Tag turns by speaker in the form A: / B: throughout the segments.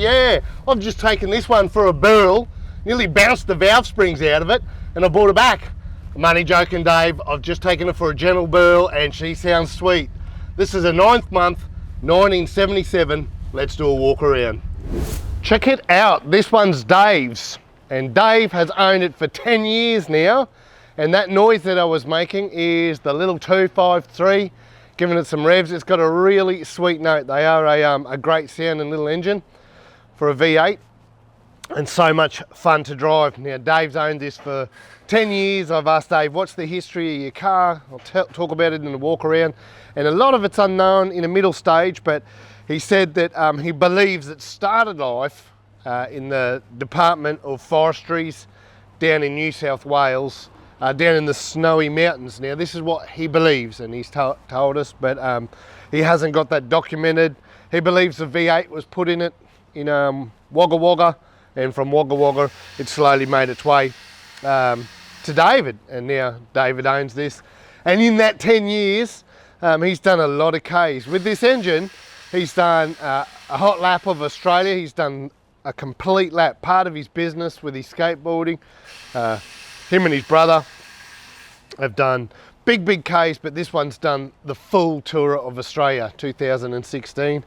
A: Yeah, I've just taken this one for a burl, nearly bounced the valve springs out of it, and I brought it back. I'm only joking, Dave. I've just taken it for a gentle burl, and she sounds sweet. This is a 9th month, 1977. Let's do a walk around. Check it out. This one's Dave's, and Dave has owned it for 10 years now. And that noise that I was making is the little 253, giving it some revs. It's got a really sweet note. They are a great sounding little engine for a V8 and so much fun to drive. Now, Dave's owned this for 10 years. I've asked Dave, what's the history of your car? I'll talk about it in the walk around. And a lot of it's unknown in a middle stage, but he said that he believes it started life in the Department of Forestries down in New South Wales, down in the snowy mountains. Now, this is what he believes, and he's told us, but he hasn't got that documented. He believes the V8 was put in it in Wagga Wagga, and from Wagga Wagga it slowly made its way to David, and now David owns this. And in that 10 years, he's done a lot of Ks. With this engine, he's done a hot lap of Australia. He's done a complete lap, part of his business with his skateboarding. Him and his brother have done big Ks, but this one's done the full tour of Australia, 2016.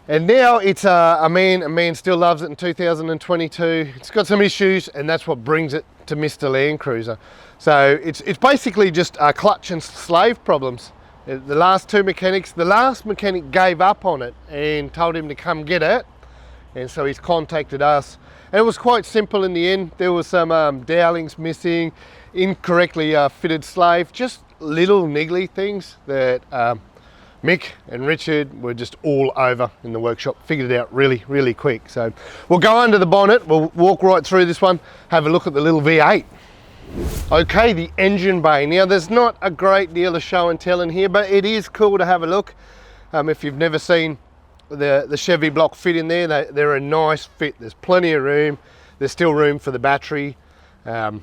A: And now it's a man still loves it in 2022. It's got some issues, and that's what brings it to Mr. Land Cruiser. So it's basically just clutch and slave problems. The last mechanic gave up on it and told him to come get it. And so he's contacted us. And it was quite simple in the end. There was some dowlings missing, incorrectly fitted slave, just little niggly things that Mick and Richard were just all over in the workshop, figured it out really quick. So we'll go under the bonnet, we'll walk right through this one, have a look at the little V8. Okay, the engine bay. Now, there's not a great deal of show and tell in here, but it is cool to have a look. If you've never seen the Chevy block fit in there, they're a nice fit. There's plenty of room. There's still room for the battery and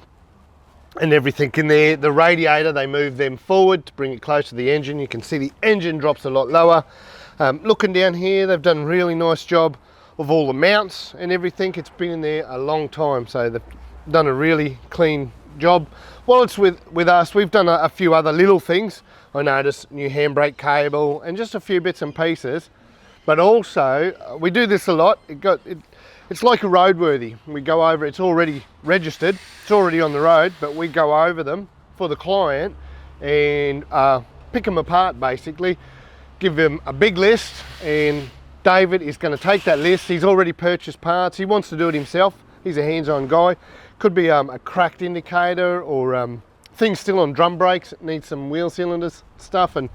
A: everything in there. The radiator, they move them forward to bring it close to the engine. You can see the engine drops a lot lower. Looking down here, they've done a really nice job of all the mounts and everything. It's been in there a long time, so they've done a really clean job. While it's with us, we've done a few other little things. I noticed new handbrake cable and just a few bits and pieces. But also, we do this a lot. It's like a roadworthy. We go over, it's already registered, it's already on the road, but we go over them for the client and pick them apart basically, give them a big list, and David is going to take that list. He's already purchased parts. He wants to do it himself. He's a hands-on guy. Could be a cracked indicator or things still on drum brakes that need some wheel cylinders stuff, and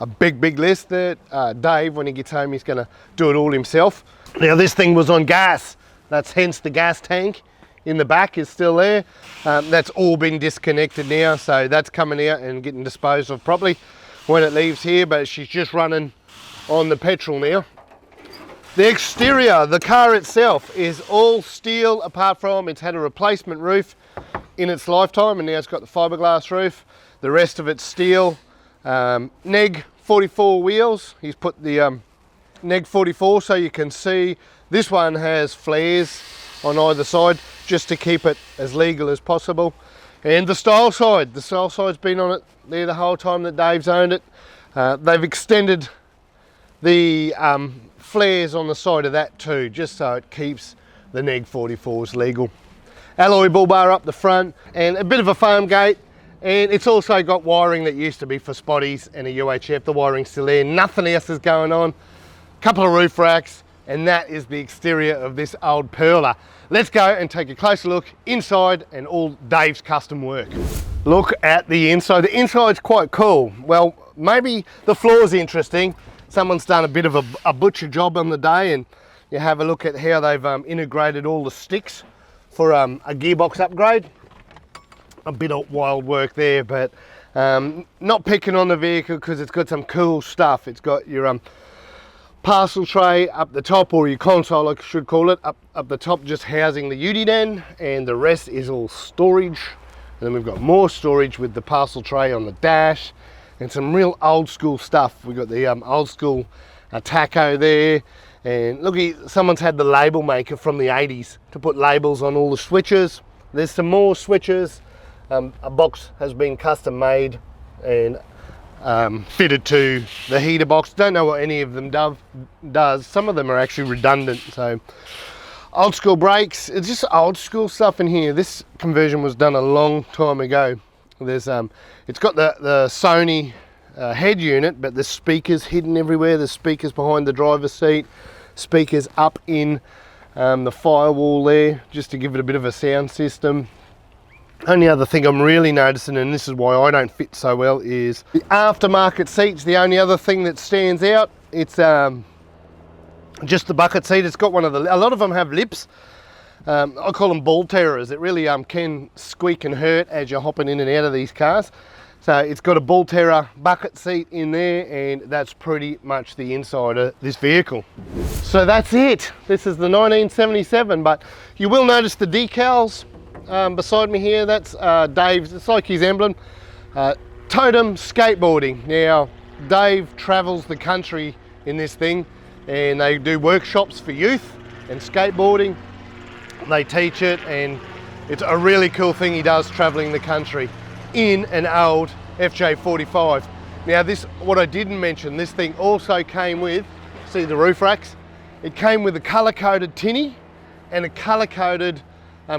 A: a big list that Dave, when he gets home, he's going to do it all himself. Now, this thing was on gas. That's hence the gas tank in the back is still there. That's all been disconnected now, so that's coming out and getting disposed of properly when it leaves here, but she's just running on the petrol now. The exterior, the car itself, is all steel apart from it's had a replacement roof in its lifetime, and now it's got the fiberglass roof. The rest of it's steel. Neg 44 wheels. He's put the Neg 44 so you can see this one has flares on either side just to keep it as legal as possible. And the style side's been on it there the whole time that Dave's owned it. They've extended the flares on the side of that too, just so it keeps the Neg 44s legal. Alloy bull bar up the front and a bit of a foam gate. And it's also got wiring that used to be for spotties and a UHF. The wiring's still there, nothing else is going on. Couple of roof racks, and that is the exterior of this old Pearler. Let's go and take a closer look inside and all Dave's custom work. Look at the inside. The inside's quite cool. Well, maybe the floor's interesting. Someone's done a bit of a butcher job on the day, and you have a look at how they've integrated all the sticks for a gearbox upgrade. A bit of wild work there, but not picking on the vehicle because it's got some cool stuff. It's got your parcel tray up the top, or your console I should call it, up the top, just housing the udi den, and the rest is all storage. And then we've got more storage with the parcel tray on the dash and some real old school stuff. We've got the old school taco there, And look, someone's had the label maker from the 80s to put labels on all the switches. There's some more switches. A box has been custom made and fitted to the heater box. Don't know what any of them does. Some of them are actually redundant. So old school brakes, it's just old school stuff in here. This conversion was done a long time ago. There's it's got the Sony head unit, but there's speakers hidden everywhere. There's speakers behind the driver's seat, speakers up in the firewall there, just to give it a bit of a sound system. Only other thing I'm really noticing, and this is why I don't fit so well, is the aftermarket seats. The only other thing that stands out, it's just the bucket seat. It's got one of the, a lot of them have lips. I call them ball terrors. It really can squeak and hurt as you're hopping in and out of these cars. So it's got a ball terror bucket seat in there, and that's pretty much the inside of this vehicle. So that's it. This is the 1977, but you will notice the decals beside me here. That's Dave's, it's like his emblem. Totem Skateboarding. Now, Dave travels the country in this thing, and they do workshops for youth and skateboarding. They teach it, and it's a really cool thing he does, traveling the country in an old FJ45. Now this, what I didn't mention, this thing also came with, see the roof racks? It came with a colour-coded tinny and a colour-coded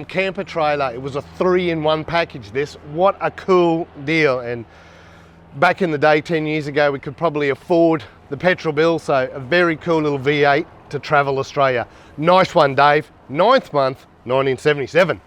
A: camper trailer. It was a 3-in-1 package this. What a cool deal. And back in the day, 10 years ago, we could probably afford the petrol bill, so a very cool little V8 to travel Australia. Nice one, Dave. 9th month, 1977.